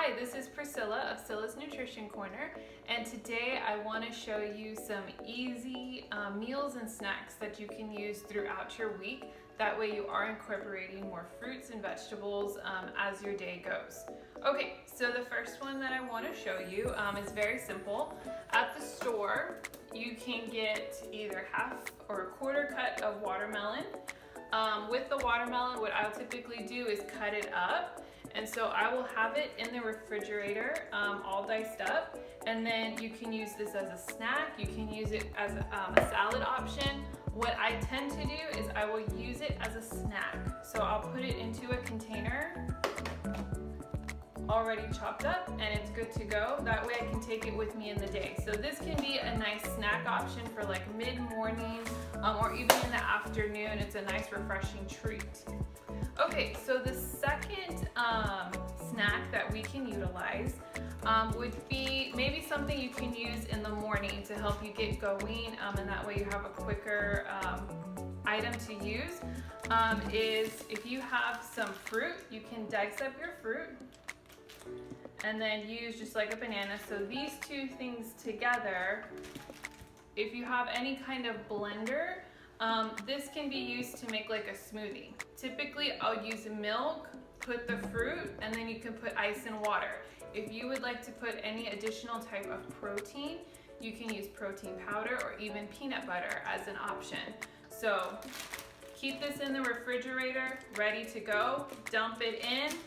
Hi, this is Priscilla of Scylla's Nutrition Corner, and today I want to show you some easy meals and snacks that you can use throughout your week. That way you are incorporating more fruits and vegetables as your day goes. Okay, so the first one that I want to show you is very simple. At the store, you can get either half or a quarter cut of watermelon. With the watermelon, what I'll typically do is cut it up. And so I will have it in the refrigerator, all diced up, and then you can use this as a snack. You can use it as a salad option. What I tend to do is I will use it as a snack. So I'll put it into a container already chopped up, and it's good to go. That way I can take it with me in the day. So this can be a nice snack option for like mid-morning or even in the afternoon. It's a nice refreshing treat. Okay, so the second snack that we can utilize would be maybe something you can use in the morning to help you get going, and that way you have a quicker item to use, is if you have some fruit, you can dice up your fruit and then use just like a banana. So these two things together, if you have any kind of blender, this can be used to make like a smoothie. Typically, I'll use milk, put the fruit, and then you can put ice and water. If you would like to put any additional type of protein, you can use protein powder or even peanut butter as an option. So keep this in the refrigerator, ready to go. Dump it in,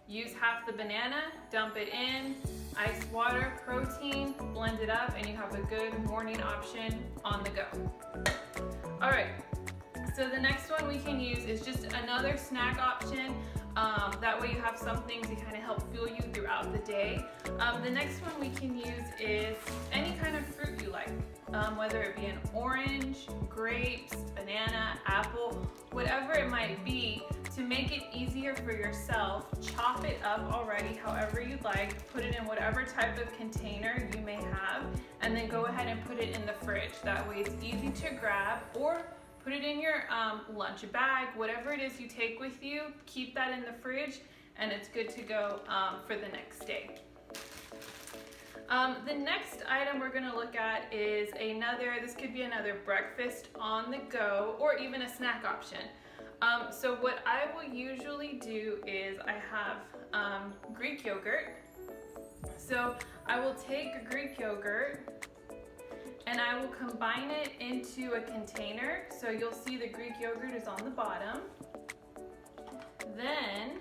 use half the banana, dump it in, ice water, protein, blend it up, and you have a good morning option on the go. All right, so the next one we can use is just another snack option. That way you have something to kind of help fuel you throughout the day. The next one we can use is any kind of fruit you like, whether it be an orange, grapes, banana, apple, whatever it might be. To make it easier for yourself, chop it up already however you'd like, put it in whatever type of container you may have, and then go ahead and put it in the fridge. That way it's easy to grab, or put it in your lunch bag, whatever it is you take with you, keep that in the fridge, and it's good to go for the next day. The next item we're going to look at is this could be another breakfast on the go, or even a snack option. So what I will usually do is I have Greek yogurt. So I will take Greek yogurt and I will combine it into a container. So you'll see the Greek yogurt is on the bottom. Then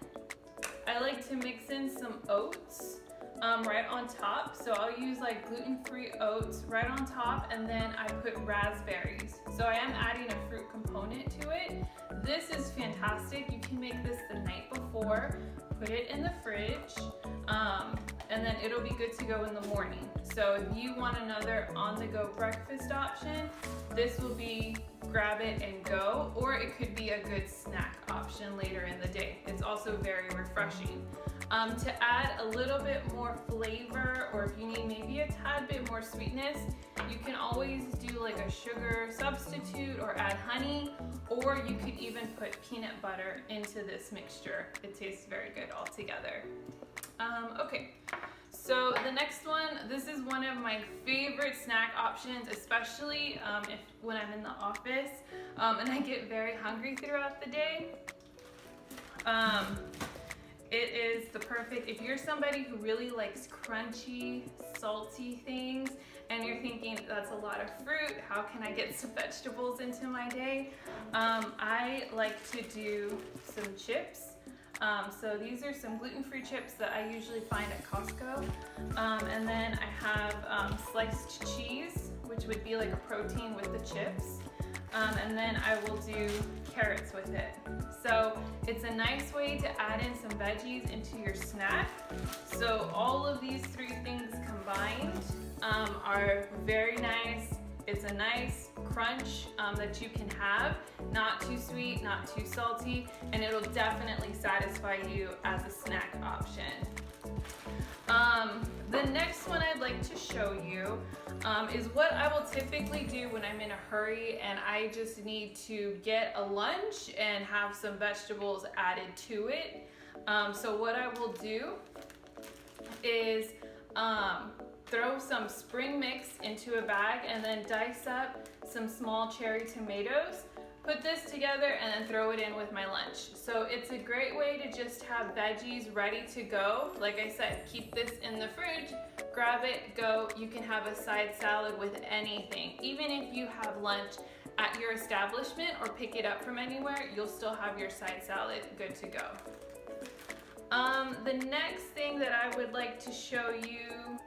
I like to mix in some oats right on top. So I'll use like gluten-free oats right on top, and then I put raspberries. So I am adding a fruit component to it. This is fantastic. You can make this the night before, put it in the fridge, and then it'll be good to go in the morning. So if you want another on-the-go breakfast option, this will be grab it and go, or it could be a good snack option later in the day. It's also very refreshing. To add a little bit more flavor, or if you need maybe a tad bit more sweetness, you can always do like a sugar substitute or add honey, or you could even put peanut butter into this mixture. It tastes very good all together. Okay, so the next one, this is one of my favorite snack options, especially when I'm in the office and I get very hungry throughout the day. It is the perfect, if you're somebody who really likes crunchy, salty things, and you're thinking that's a lot of fruit, how can I get some vegetables into my day? I like to do some chips. So these are some gluten-free chips that I usually find at Costco. And then I have sliced cheese, which would be like a protein with the chips. And then I will do carrots with it. So it's a nice way to add in some veggies into your snack. So all of these three things combined are very nice. It's a nice crunch that you can have, not too sweet, not too salty, and it'll definitely satisfy you as a snack option. The next one I'd like to show you is what I will typically do when I'm in a hurry and I just need to get a lunch and have some vegetables added to it. So what I will do is throw some spring mix into a bag and then dice up some small cherry tomatoes. Put this together and then throw it in with my lunch. So it's a great way to just have veggies ready to go. Like I said, keep this in the fridge, grab it, go. You can have a side salad with anything. Even if you have lunch at your establishment or pick it up from anywhere, you'll still have your side salad good to go. The next thing that I would like to show you,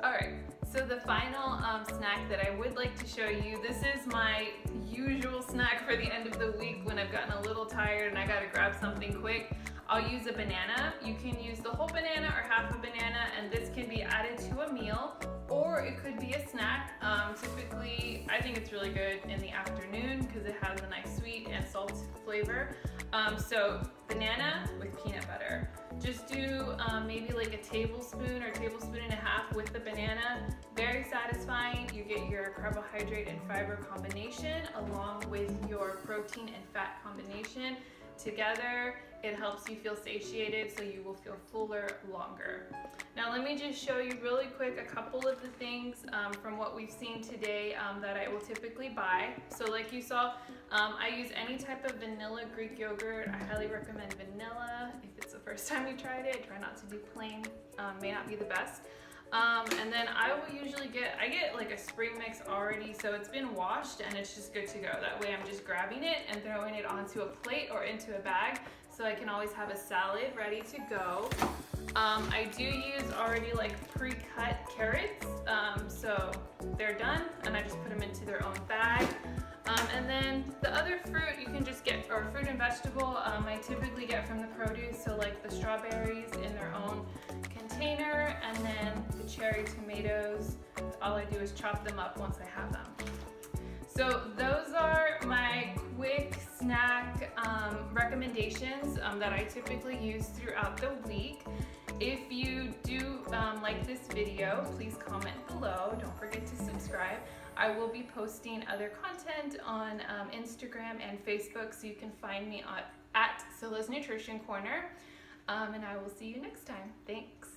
all right, so the final snack that I would like to show you, this is my usual snack for the end of the week when I've gotten a little tired and I gotta grab something quick. I'll use a banana. You can use the whole banana or half a banana, and this can be added to a meal, or it could be a snack. Typically, I think it's really good in the afternoon because it has a nice sweet and salt flavor. So banana with peanut butter. Just do maybe like a tablespoon or tablespoon and a half with the banana. Very satisfying. You get your carbohydrate and fiber combination along with your protein and fat combination. Together, it helps you feel satiated, so you will feel fuller longer. Now let me just show you really quick a couple of the things from what we've seen today that I will typically buy. So like you saw, I use any type of vanilla Greek yogurt. I highly recommend vanilla. If it's the first time you tried it, try not to do plain, may not be the best. And then I will usually get like a spring mix already, so it's been washed and it's just good to go. That way I'm just grabbing it and throwing it onto a plate or into a bag, so I can always have a salad ready to go. I do use already like pre-cut carrots, so they're done and I just put them into their own bag. And then the other fruit you can just get, or fruit and vegetable, I typically get from the produce, so like the strawberries in their own container, and then the cherry tomatoes, all I do is chop them up once I have them. So those are my quick snack recommendations that I typically use throughout the week. If you do like this video, please comment below. Don't forget to subscribe. I will be posting other content on Instagram and Facebook, so you can find me at Scylla's Nutrition Corner. And I will see you next time. Thanks.